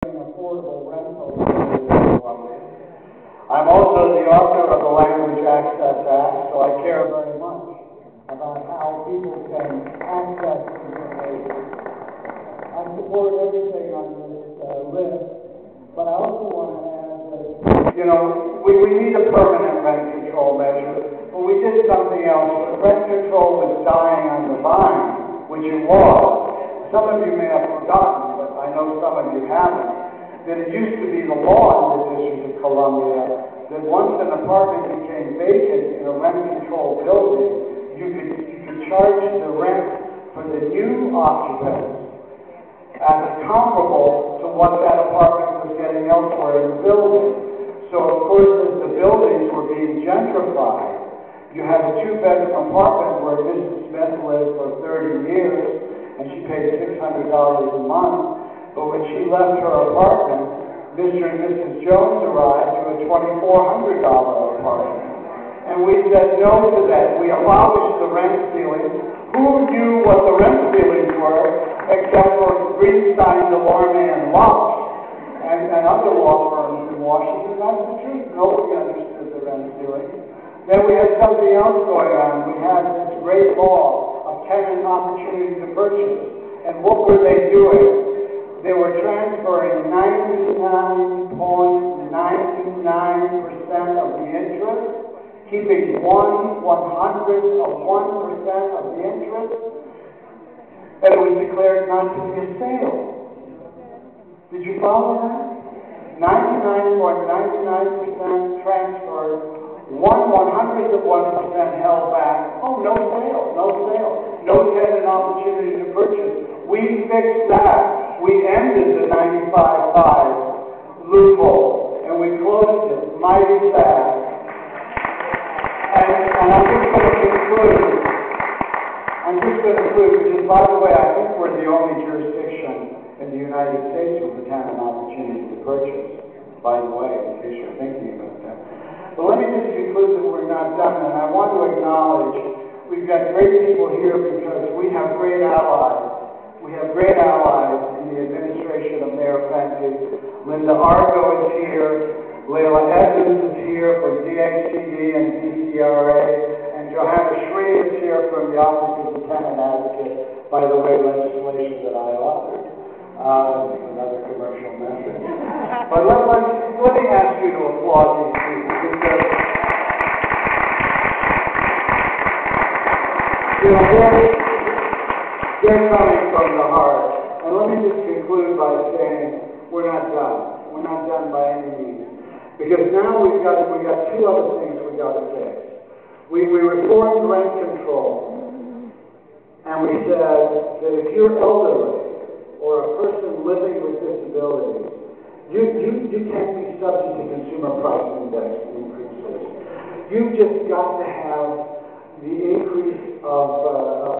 affordable rentals in Columbia. I'm also the author of the Language Access Act, so I care very much about how people can access information. I support everything on this list, but I also want to add that, we need a permanent rent control measure, but we did something else. Rent control was dying on the vine, which it was. Some of you may have forgotten, but I know some of you haven't, that it used to be the law in the District of Columbia that once an apartment became vacant in a rent-controlled building, you could charge the rent for the new occupants as comparable to what that apartment was getting elsewhere in the building. So, of course, as the buildings were being gentrified, you had a two-bedroom apartment where Mrs. Smith lived for 30 years, and she paid $600 a month. But when she left her apartment, Mr. and Mrs. Jones arrived to a $2,400 apartment. And we said no to that. We abolished the rent ceilings. Who knew what the rent ceilings were, except for Greenstein, DeLorme, and Lux, and other law firms in Washington? That's the truth. Nobody understood the rent ceilings. Then we had something else going on. We had this great law of tenant opportunity to purchase. And what were they doing? They were transferring 99.99% of the interest, keeping 1/100 of 1% of the interest, and it was declared not to be a sale. Did you follow that? 99.99% transferred, 1/100 of 1% held back. Oh, no sale, no sale. No tenant opportunity to purchase. We fixed that. We ended the 95.5 loophole, and we closed it mighty fast. And I'm just going to conclude, because, by the way, I think we're the only jurisdiction in the United States with the tenant opportunity to purchase, by the way, in case you're thinking about that. But let me just conclude that we're not done, and I want to acknowledge we've got great people here because we have great allies. We have great allies in the administration of Mayor Fenty. Linda Argo is here, Layla Evans is here from DHCD and DCRA, and Johanna Shree is here from the Office of the Tenant Advocate, by the way, legislation that I authored. Another commercial message. But let me ask you to applaud these people, because they're coming from the heart. And let me just conclude by saying we're not done. We're not done by any means. Because now we got two other things we got to fix. We reformed rent control, and we said that if you're elderly or a person living with disabilities, you can't be subject to consumer price index increases. You've just got to have the increase of